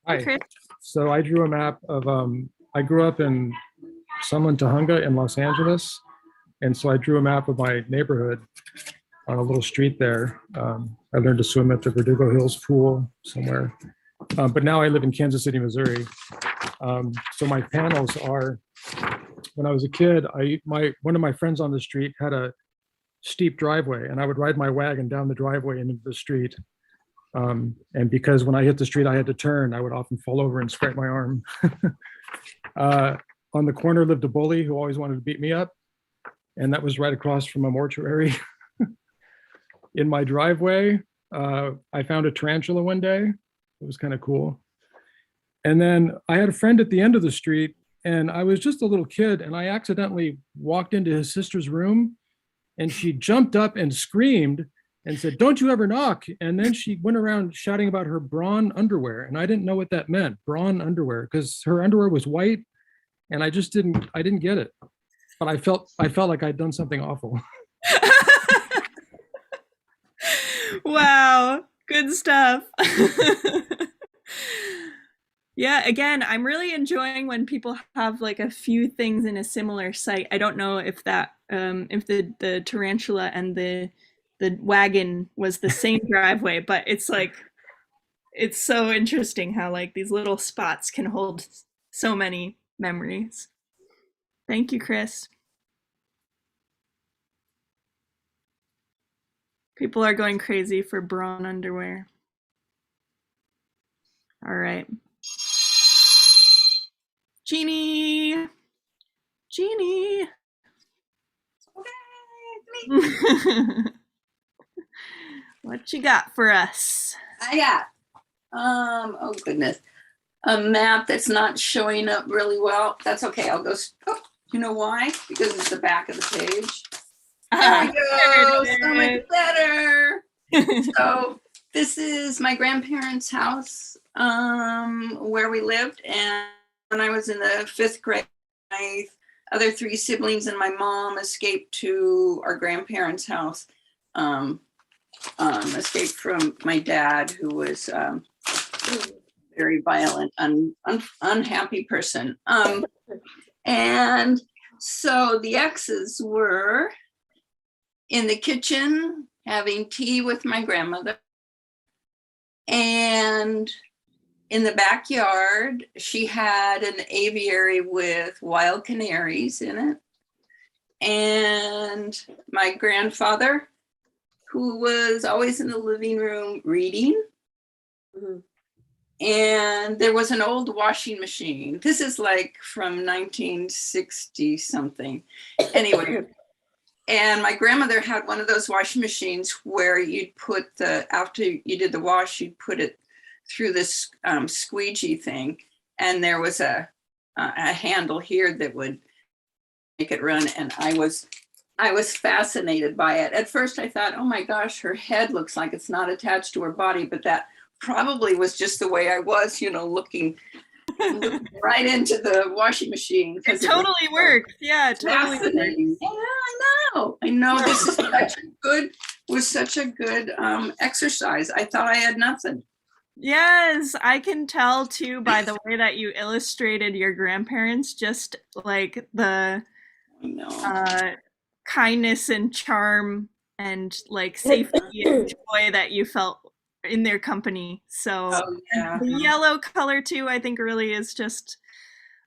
Hi. Chris. So I drew a map of, I grew up in Sunland, Tahunga in Los Angeles. And so I drew a map of my neighborhood on a little street there. I learned to swim at the Verdugo Hills pool somewhere. But now I live in Kansas City, Missouri. So my panels are, when I was a kid, one of my friends on the street had a steep driveway and I would ride my wagon down the driveway into the street. And because when I hit the street, I had to turn, I would often fall over and scrape my arm. On the corner lived a bully who always wanted to beat me up. And that was right across from a mortuary. In my driveway, I found a tarantula one day. It was kind of cool. And then I had a friend at the end of the street and I was just a little kid and I accidentally walked into his sister's room and she jumped up and screamed and said, "Don't you ever knock." And then she went around shouting about her brawn underwear. And I didn't know what that meant, brawn underwear, because her underwear was white and I didn't get it. But I felt like I'd done something awful. Wow, good stuff. Yeah, again, I'm really enjoying when people have like a few things in a similar site. I don't know if that if the tarantula and the wagon was the same driveway, but it's like it's so interesting how like these little spots can hold so many memories. Thank you, Chris. People are going crazy for brawn underwear. All right. Jeannie. Jeannie. What you got for us? I got, oh goodness, a map that's not showing up really well. That's okay. I'll go. Oh, you know why? Because it's the back of the page. There we go. So much better. So this is my grandparents' house where we lived. And when I was in the 5th grade, my other 3 siblings and my mom escaped to our grandparents' house. Escaped from my dad, who was very violent, unhappy person. And so the exes were in the kitchen having tea with my grandmother. And in the backyard, she had an aviary with wild canaries in it. And my grandfather, who was always in the living room reading. Mm-hmm. And there was an old washing machine. This is like from 1960 something. Anyway, and my grandmother had one of those washing machines where you'd put after you did the wash, you'd put it through this squeegee thing. And there was a handle here that would make it run. And I was fascinated by it. At first I thought, oh my gosh, her head looks like it's not attached to her body, but that probably was just the way I was, looking right into the washing machine. It totally worked. Yeah, it totally worked. Yeah, I know. This is such a good was such a good exercise. I thought I had nothing. Yes, I can tell too by the way that you illustrated your grandparents, just like the I know. kindness and charm and like safety and joy that you felt in their company. So Oh, yeah. the yellow color too, I think really is just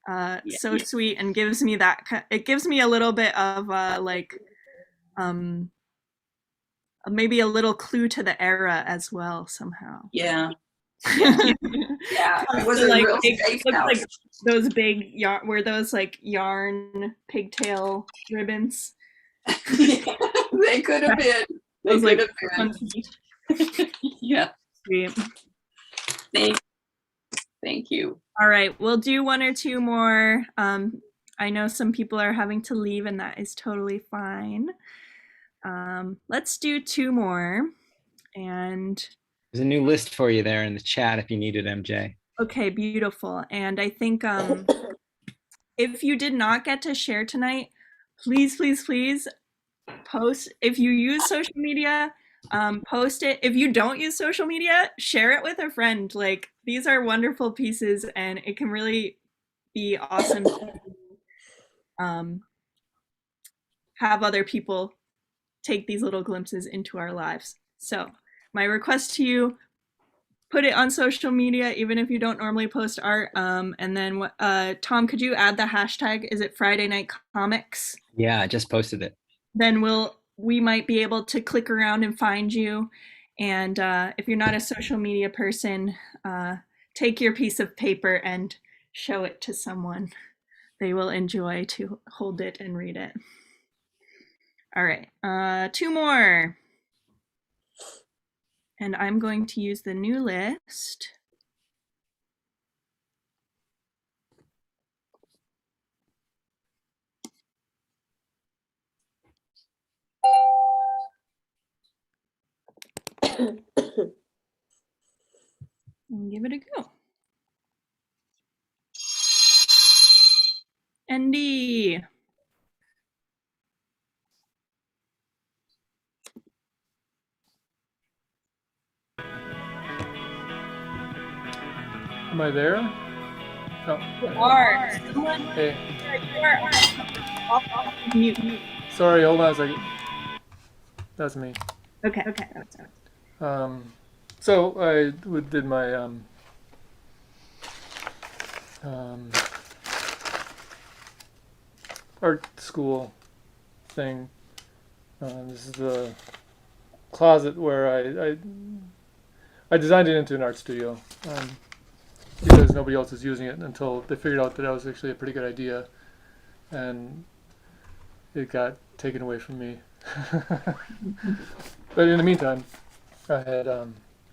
so sweet and gives me that, it gives me a little bit of maybe a little clue to the era as well somehow. Yeah. Yeah. Yeah. It was a like real big, safe looks house. like those big yarn, were those like yarn pigtail ribbons? They could have been. They Those, could like, have been. Yeah. Sweet. Thank you. All right, we'll do one or two more. I know some people are having to leave, and that is totally fine. Let's do two more. And There's a new list for you there in the chat if you need it, MJ. okay, beautiful. And I think if you did not get to share tonight, please, please, please post. If you use social media, post it. If you don't use social media, share it with a friend. Like, these are wonderful pieces, and it can really be awesome to have other people take these little glimpses into our lives. So my request to you, put it on social media, even if you don't normally post art. And then Tom, could you add the hashtag? Is it Friday Night Comics? Yeah, I just posted it. Then we might be able to click around and find you. And if you're not a social media person, take your piece of paper and show it to someone. They will enjoy to hold it and read it. All right, two more. And I'm going to use the new list. And give it a go. Andy. Am I there? Oh. Hey. Mute. Sorry, hold on a second. That's me. Okay. So I did my art school thing. This is the closet where I designed it into an art studio because nobody else was using it until they figured out that that was actually a pretty good idea, and it got taken away from me. But in the meantime, I had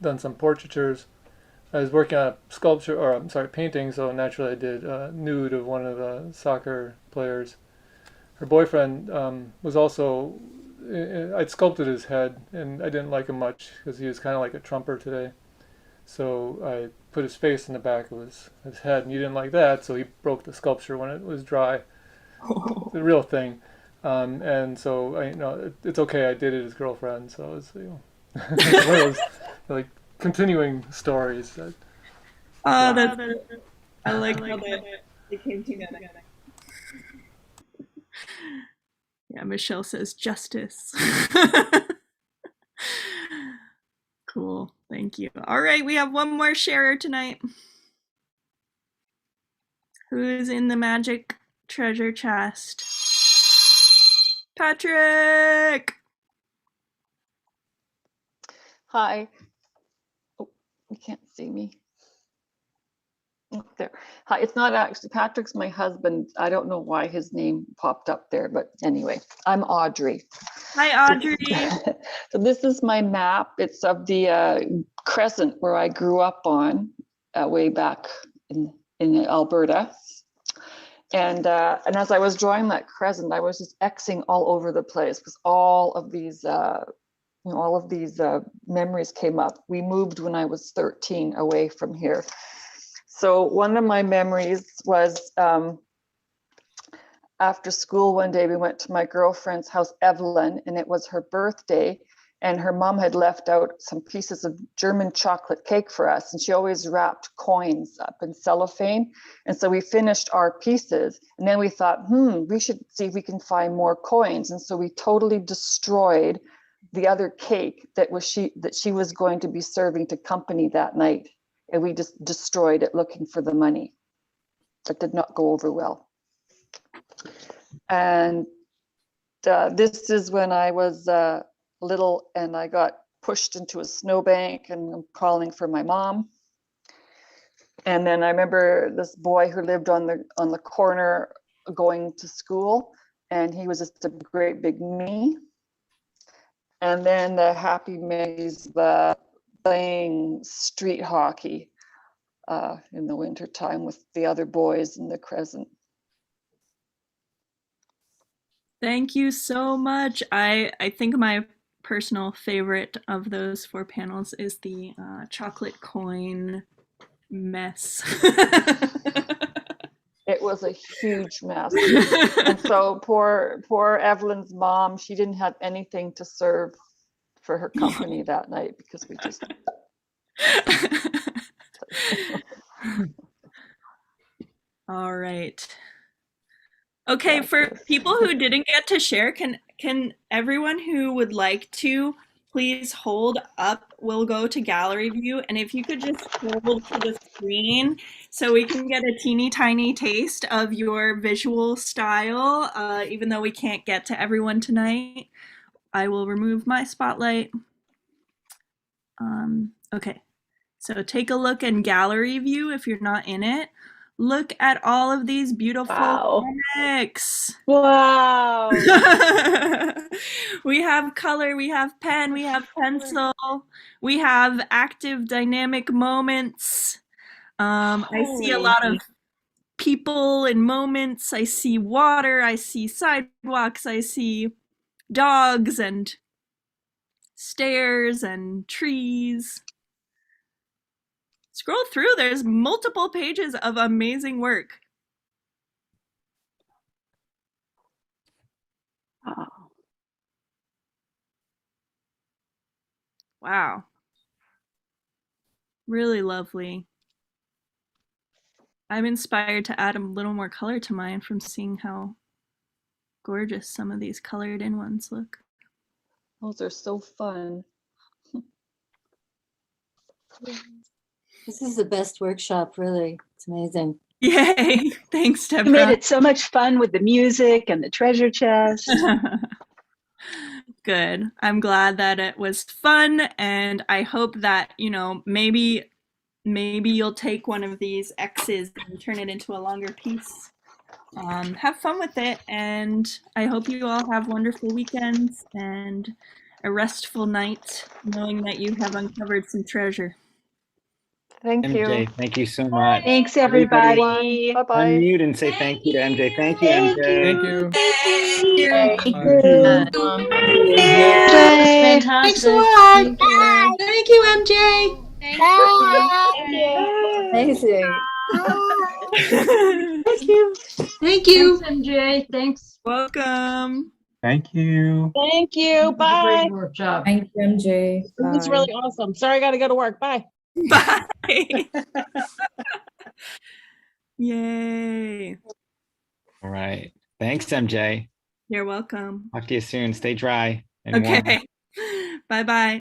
done some portraitures. I was working on a sculpture, or I'm sorry, painting, so naturally I did a nude of one of the soccer players. Her boyfriend was also, I'd sculpted his head, and I didn't like him much because he was kind of like a Trumper today. So I put his face in the back of his head, and he didn't like that, so he broke the sculpture when it was dry. The real thing. And so it's okay. I dated his girlfriend, so it's it's one of those like continuing stories. That, I like how they came together. Yeah, Michelle says justice. Cool, thank you. All right, we have one more sharer tonight. Who's in the magic treasure chest? Patrick! Hi. Oh, you can't see me. Oh, there. Hi, it's not actually, Patrick's my husband. I don't know why his name popped up there, but anyway, I'm Audrey. Hi, Audrey. So this is my map. It's of the crescent where I grew up on way back in Alberta. And as I was drawing that crescent, I was just Xing all over the place because all of these memories came up. We moved when I was 13 away from here. So one of my memories was after school one day, we went to my girlfriend's house, Evelyn, and it was her birthday. And her mom had left out some pieces of German chocolate cake for us. And she always wrapped coins up in cellophane. And so we finished our pieces. And then we thought, we should see if we can find more coins. And so we totally destroyed the other cake that she was going to be serving to company that night. And we just destroyed it looking for the money. That did not go over well. And this is when I was little and I got pushed into a snowbank and I'm calling for my mom. And then I remember this boy who lived on the corner going to school, and he was just a great big me. And then the Happy Mays playing street hockey in the winter time with the other boys in the Crescent. Thank you so much. I think my personal favorite of those 4 panels is the chocolate coin mess. It was a huge mess. And so poor Evelyn's mom, she didn't have anything to serve for her company that night because we just All right. Okay, for people who didn't get to share, can everyone who would like to please hold up? We'll go to gallery view, and if you could just hold to the screen so we can get a teeny tiny taste of your visual style, even though we can't get to everyone tonight. I will remove my spotlight. Okay, so take a look in gallery view if you're not in it. Look at all of these beautiful comics. Wow. We have color, we have pen, we have pencil, we have active dynamic moments. I see a lot of people and moments. I see water, I see sidewalks, I see dogs and stairs and trees. Scroll through, there's multiple pages of amazing work. Wow. Really lovely. I'm inspired to add a little more color to mine from seeing how gorgeous some of these colored in ones look. Those are so fun. This is the best workshop, really. It's amazing. Yay! Thanks, Deborah. You made it so much fun with the music and the treasure chest. Good. I'm glad that it was fun, and I hope that, maybe you'll take one of these X's and turn it into a longer piece. Have fun with it, and I hope you all have wonderful weekends and a restful night, knowing that you have uncovered some treasure. Thank MJ, you. thank you so much. Thanks, everybody. Bye-bye. Unmute and say thank you to MJ. Thank you, MJ. Thank you. Thank Thank you. Yay. Fantastic. Thanks a lot. Thank you, MJ. Amazing. Thank you. Thank you. Thanks, MJ. Thanks. Welcome. Thank you. Thank you. It was a great Bye. workshop. Thank you, MJ. It was really awesome. Sorry, I got to go to work. Bye. Bye. Yay. All right. Thanks, MJ. You're welcome. Talk to you soon. Stay dry and warm. Okay. Bye-bye.